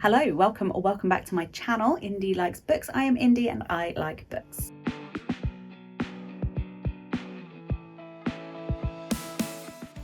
Hello, welcome or welcome back to my channel, Indie Likes Books. I am Indie and I like books.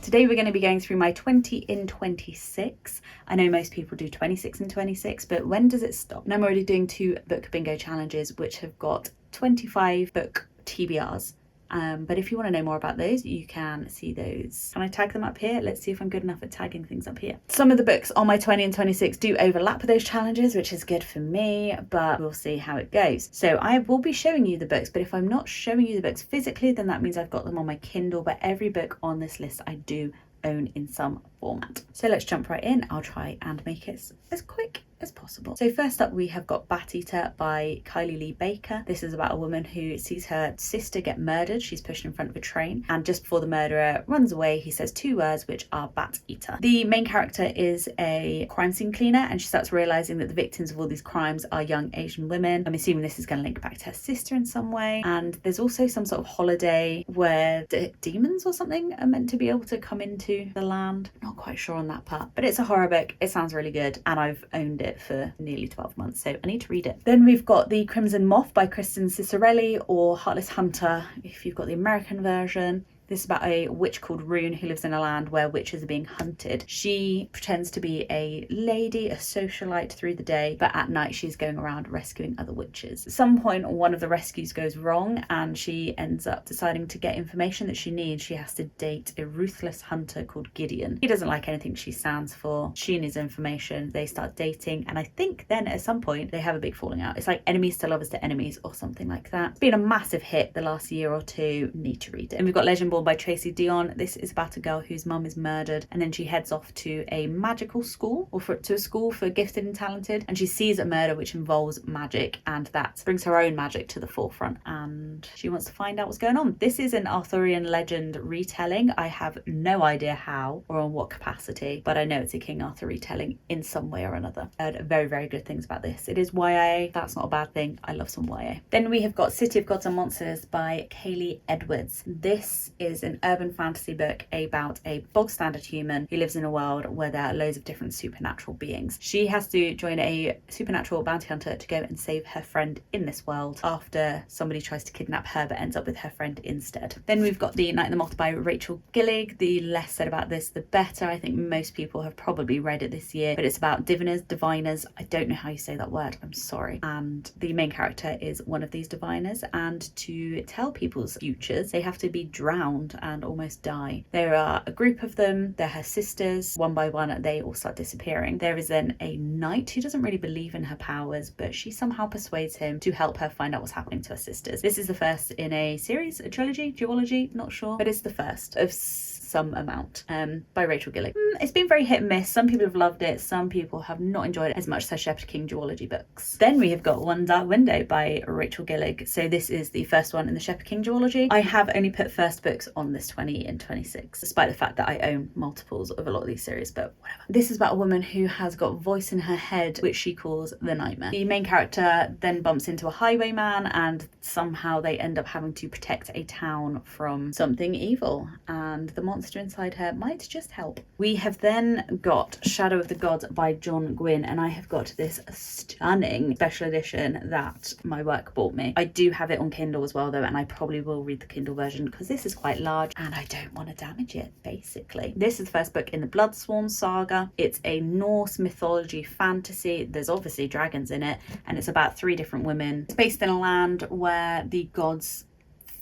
Today we're going to be going through my 20 in 26. I know most people do 26 in 26, but when does it stop? And I'm already doing 2 book bingo challenges which have got 25 book TBRs. But if you want to know more about those, you can see those. Can I tag them up here? Let's see if I'm good enough at tagging things up here. Some of the books on my 20 and 26 do overlap with those challenges, which is good for me, but we'll see how it goes. So I will be showing you the books, but if I'm not showing you the books physically, then that means I've got them on my Kindle, but every book on this list I do own in some format. So let's jump right in. I'll try and make it as quick as possible. So first up we have got Bat Eater by Kylie Lee Baker. This is about a woman who sees her sister get murdered. She's pushed in front of a train, and just before the murderer runs away, he says 2 words which are Bat Eater. The main character is a crime scene cleaner, and she starts realizing that the victims of all these crimes are young Asian women. I'm assuming this is going to link back to her sister in some way. And there's also some sort of holiday where demons or something are meant to be able to come into the land. Not quite sure on that part, but it's a horror book. It sounds really good, and I've owned it for nearly 12 months, so I need to read it. Then we've got The Crimson Moth by Kristen Cicerelli, or Heartless Hunter if you've got the American version. This is about a witch called Rune who lives in a land where witches are being hunted. She pretends to be a lady, a socialite through the day, but at night she's going around rescuing other witches. At some point, one of the rescues goes wrong and she ends up deciding to get information that she needs. She has to date a ruthless hunter called Gideon. He doesn't like anything she stands for. She needs information. They start dating, and I think then at some point they have a big falling out. It's like enemies to lovers to enemies or something like that. It's been a massive hit the last year or two. Need to read it. And we've got Legend by Tracy Dion. This is about a girl whose mum is murdered, and then she heads off to a magical school, or to a school for gifted and talented, and she sees a murder which involves magic, and that brings her own magic to the forefront, and she wants to find out what's going on. This is an Arthurian legend retelling. I have no idea how or on what capacity, but I know it's a King Arthur retelling in some way or another. I heard very, very good things about this. It is YA. That's not a bad thing. I love some YA. Then we have got City of Gods and Monsters by Kaylee Edwards. This is an urban fantasy book about a bog standard human who lives in a world where there are loads of different supernatural beings. She has to join a supernatural bounty hunter to go and save her friend in this world after somebody tries to kidnap her but ends up with her friend instead. Then we've got The Night and the Moth by Rachel Gillig. The less said about this, the better. I think most people have probably read it this year, but it's about diviners. I don't know how you say that word. I'm sorry. And the main character is one of these diviners, and to tell people's futures, they have to be drowned and almost die. There are a group of them. They're her sisters. One by one, they all start disappearing. There is then a knight who doesn't really believe in her powers, but she somehow persuades him to help her find out what's happening to her sisters. This is the first in a series, a trilogy, duology, not sure, but it's the first of some amount, by Rachel Gillig. It's been very hit and miss. Some people have loved it, some people have not enjoyed it as much as her Shepherd King duology books. Then we have got One Dark Window by Rachel Gillig. So this is the first one in the Shepherd King duology. I have only put first books on this 20 in 26, despite the fact that I own multiples of a lot of these series, but whatever. This is about a woman who has got a voice in her head which she calls the Nightmare. The main character then bumps into a highwayman, and somehow they end up having to protect a town from something evil, and the monster inside her might just help. We have then got Shadow of the Gods by John Gwynne, and I have got this stunning special edition that my work bought me. I do have it on Kindle as well though, and I probably will read the Kindle version because this is quite large and I don't want to damage it, basically. This is the first book in the Bloodsworn saga. It's a Norse mythology fantasy. There's obviously dragons in it, and it's about 3 different women. It's based in a land where the gods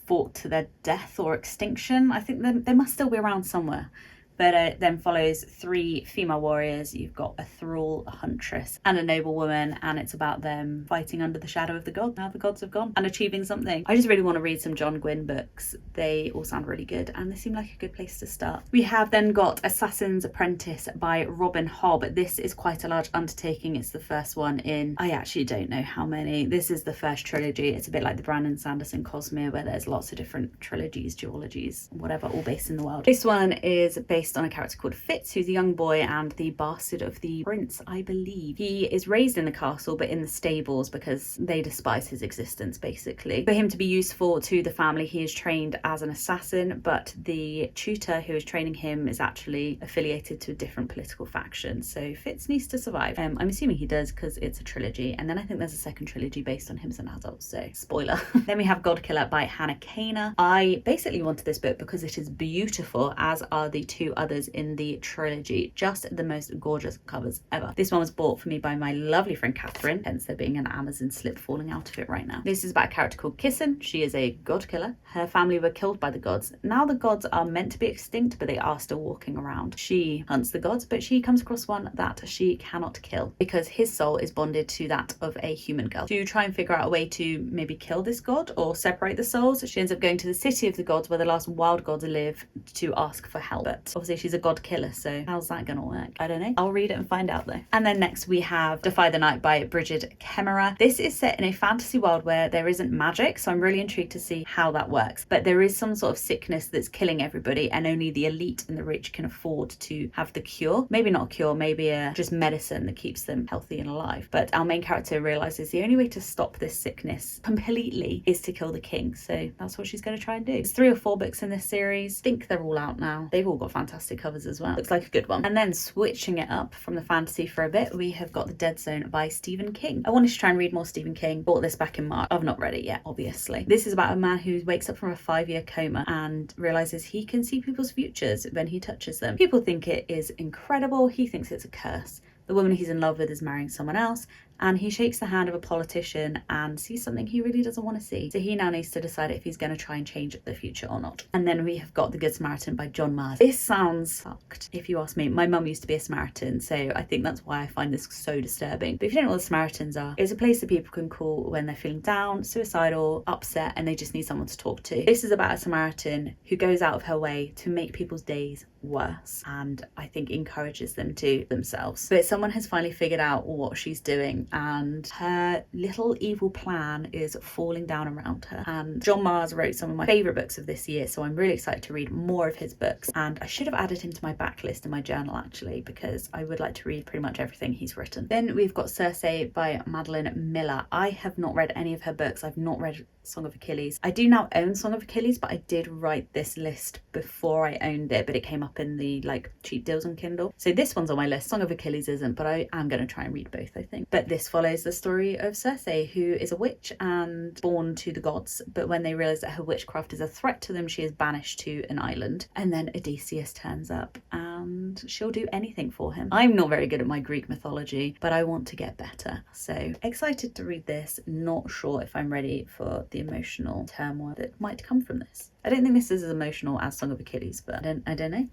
fought to their death or extinction. I think they must still be around somewhere. But it then follows 3 female warriors. You've got a thrall, a huntress, and a noble woman, and it's about them fighting under the shadow of the gods. Now the gods have gone, and achieving something. I just really want to read some John Gwynne books. They all sound really good, and they seem like a good place to start. We have then got Assassin's Apprentice by Robin Hobb. This is quite a large undertaking. It's the first one in, I actually don't know how many. This is the first trilogy. It's a bit like the Brandon Sanderson Cosmere, where there's lots of different trilogies, duologies, whatever, all based in the world. This one is based based on a character called Fitz, who's a young boy and the bastard of the prince, I believe. He is raised in the castle but in the stables because they despise his existence, basically. For him to be useful to the family, he is trained as an assassin, but the tutor who is training him is actually affiliated to a different political faction, so Fitz needs to survive. I'm assuming he does because it's a trilogy, and then I think there's a second trilogy based on him as an adult, so spoiler. Then we have Godkiller by Hannah Kaner. I basically wanted this book because it is beautiful, as are the two others in the trilogy. Just the most gorgeous covers ever. This one was bought for me by my lovely friend Catherine, hence there being an Amazon slip falling out of it right now. This is about a character called Kissin. She is a god killer. Her family were killed by the gods. Now the gods are meant to be extinct, but they are still walking around. She hunts the gods, but she comes across one that she cannot kill because his soul is bonded to that of a human girl. To try and figure out a way to maybe kill this god or separate the souls, she ends up going to the city of the gods where the last wild gods live to ask for help. But obviously she's a god killer, so how's that gonna work? I don't know. I'll read it and find out though. And then next we have Defy the Night by Bridget Kemmerer. This is set in a fantasy world where there isn't magic, so I'm really intrigued to see how that works. But there is some sort of sickness that's killing everybody, and only the elite and the rich can afford to have the cure. Maybe not a cure, maybe just medicine that keeps them healthy and alive. But our main character realizes the only way to stop this sickness completely is to kill the king, so that's what she's going to try and do. There's 3 or 4 books in this series. I think they're all out now. They've all got fantastic covers as well. Looks like a good one. And then switching it up from the fantasy for a bit, we have got The Dead Zone by Stephen King. I wanted to try and read more Stephen King. Bought this back in March. I've not read it yet, obviously. This is about a man who wakes up from a 5-year coma and realizes he can see people's futures when he touches them. People think it is incredible. He thinks it's a curse. The woman he's in love with is marrying someone else, and he shakes the hand of a politician and sees something he really doesn't want to see. So he now needs to decide if he's going to try and change the future or not. And then we have got The Good Samaritan by John Mars. This sounds fucked, if you ask me. My mum used to be a Samaritan, so I think that's why I find this so disturbing. But if you don't know what the Samaritans are, it's a place that people can call when they're feeling down, suicidal, upset, and they just need someone to talk to. This is about a Samaritan who goes out of her way to make people's days worse, and I think encourages them to themselves. But someone has finally figured out what she's doing, and her little evil plan is falling down around her. And John Mars wrote some of my favourite books of this year, so I'm really excited to read more of his books, and I should have added him to my backlist in my journal actually, because I would like to read pretty much everything he's written. Then we've got Circe by Madeline Miller. I have not read any of her books. I've not read Song of Achilles. I do now own Song of Achilles, but I did write this list before I owned it, but it came up in the cheap deals on Kindle. So this one's on my list. Song of Achilles isn't, but I am going to try and read both, I think. But this follows the story of Circe, who is a witch and born to the gods, but when they realise that her witchcraft is a threat to them, she is banished to an island. And then Odysseus turns up and she'll do anything for him. I'm not very good at my Greek mythology, but I want to get better. So excited to read this. Not sure if I'm ready for the emotional turmoil that might come from this. I don't think this is as emotional as Song of Achilles, but I don't know.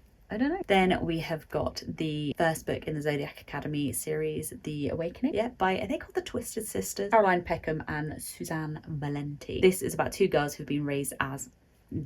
Then we have got the first book in the Zodiac Academy series, The Awakening, by, are they called the Twisted Sisters? Caroline Peckham and Suzanne Valenti. This is about 2 girls who've been raised as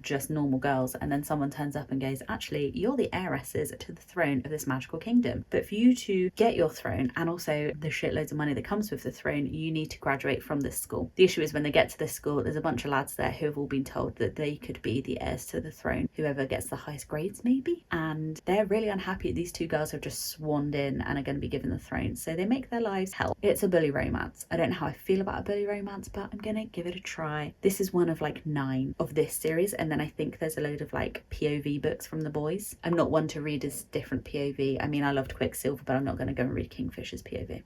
just normal girls, and then someone turns up and goes, actually you're the heiresses to the throne of this magical kingdom, but for you to get your throne and also the shitloads of money that comes with the throne, you need to graduate from this school. The issue is when they get to this school, there's a bunch of lads there who have all been told that they could be the heirs to the throne, whoever gets the highest grades maybe, and they're really unhappy. These 2 girls have just swanned in and are going to be given the throne, so they make their lives hell. It's a bully romance. I don't know how I feel about a bully romance, but I'm gonna give it a try. This is one of 9 of this series, and then I think there's a load of POV books from the boys. I'm not one to read as different POV. I mean, I loved Quicksilver, but I'm not going to go and read Kingfisher's POV.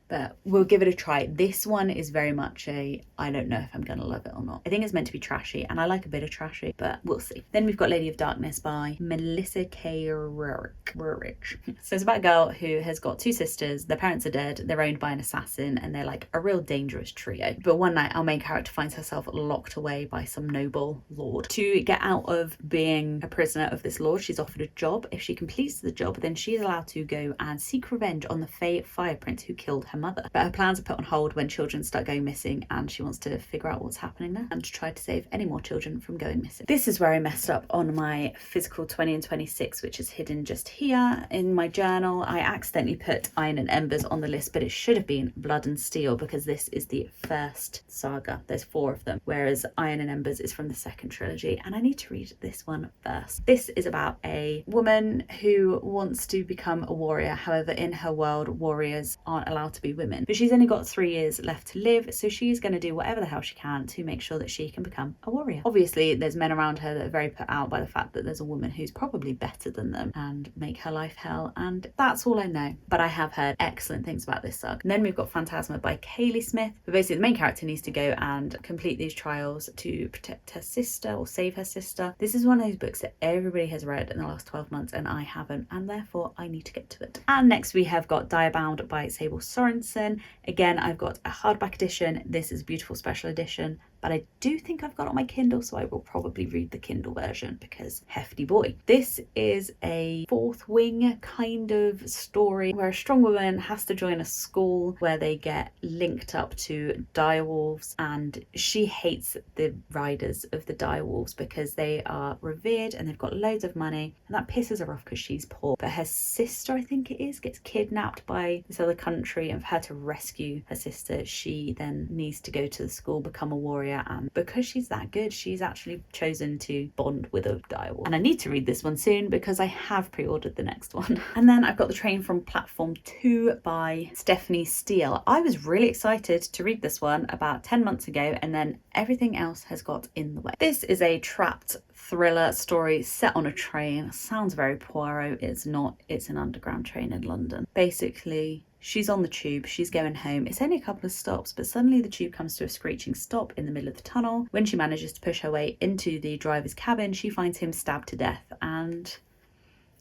But we'll give it a try. This one is very much a, I don't know if I'm going to love it or not. I think it's meant to be trashy, and I like a bit of trashy, but we'll see. Then we've got Lady of Darkness by Melissa K. Rurick. So it's about a girl who has got 2 sisters. Their parents are dead. They're owned by an assassin, and they're a real dangerous trio. But one night, our main character finds herself locked away by some noble lord. To get out of being a prisoner of this lord, she's offered a job. If she completes the job, then she's allowed to go and seek revenge on the Fey Fire Prince who killed her mother. But her plans are put on hold when children start going missing, and she wants to figure out what's happening there and to try to save any more children from going missing. This is where I messed up on my physical 20 and 26, which is hidden just here in my journal. I accidentally put Iron and Embers on the list, but it should have been Blood and Steel because this is the first saga. There's 4 of them, whereas Iron and Embers is from the second trilogy, and I need to read this one first. This is about a woman who wants to become a warrior. However, in her world, warriors aren't allowed to be women. But she's only got 3 years left to live, so she's going to do whatever the hell she can to make sure that she can become a warrior. Obviously, there's men around her that are very put out by the fact that there's a woman who's probably better than them and make her life hell, and that's all I know. But I have heard excellent things about this saga. And then we've got Phantasma by Kaylee Smith. But basically, the main character needs to go and complete these trials to protect her sister or save her sister. This is one of those books that everybody has read in the last 12 months and I haven't, and therefore I need to get to it. And next we have got Diabound by Sable Sorensen. Again, I've got a hardback edition. This is a beautiful special edition, but I do think I've got it on my Kindle, so I will probably read the Kindle version because hefty boy. This is a Fourth Wing kind of story where a strong woman has to join a school where they get linked up to direwolves, and she hates the riders of the direwolves because they are revered and they've got loads of money, and that pisses her off because she's poor. But her sister, I think it is, gets kidnapped by this other country, and for her to rescue her sister, she then needs to go to the school, become a warrior, and because she's that good, she's actually chosen to bond with a direwolf. And I need to read this one soon because I have pre-ordered the next one. And then I've got The Train from Platform 2 by Stephanie Steele. I was really excited to read this one about 10 months ago, and then everything else has got in the way. This is a trapped thriller story set on a train. Sounds very Poirot. It's not. It's an underground train in London. Basically, she's on the tube, she's going home. It's only a couple of stops, but suddenly the tube comes to a screeching stop in the middle of the tunnel. When she manages to push her way into the driver's cabin, she finds him stabbed to death, and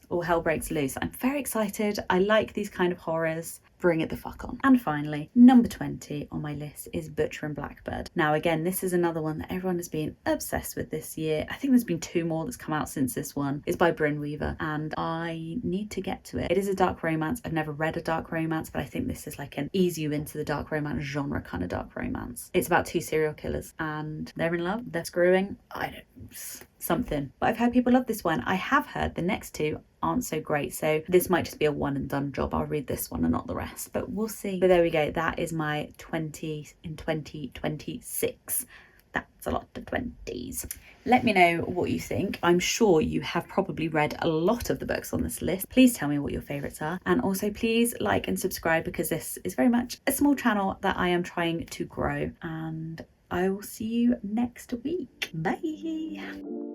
all hell breaks loose. I'm very excited. I like these kind of horrors. Bring it the fuck on. And finally, number 20 on my list is Butcher and Blackbird. Now again, this is another one that everyone has been obsessed with this year. I think there's been 2 more that's come out since this one. It's by Bryn Weaver, and I need to get to it. It is a dark romance. I've never read a dark romance, but I think this is like an ease you into the dark romance genre kind of dark romance. It's about 2 serial killers and they're in love, they're screwing, I don't, something. But I've heard people love this one. I have heard the next 2 aren't so great, so this might just be a one and done job. I'll read this one and not the rest, but we'll see. But there we go, that is my 20 in 2026. That's a lot of 20s. Let me know what you think. I'm sure you have probably read a lot of the books on this list. Please tell me what your favourites are, and also please like and subscribe because this is very much a small channel that I am trying to grow, and I will see you next week. Bye.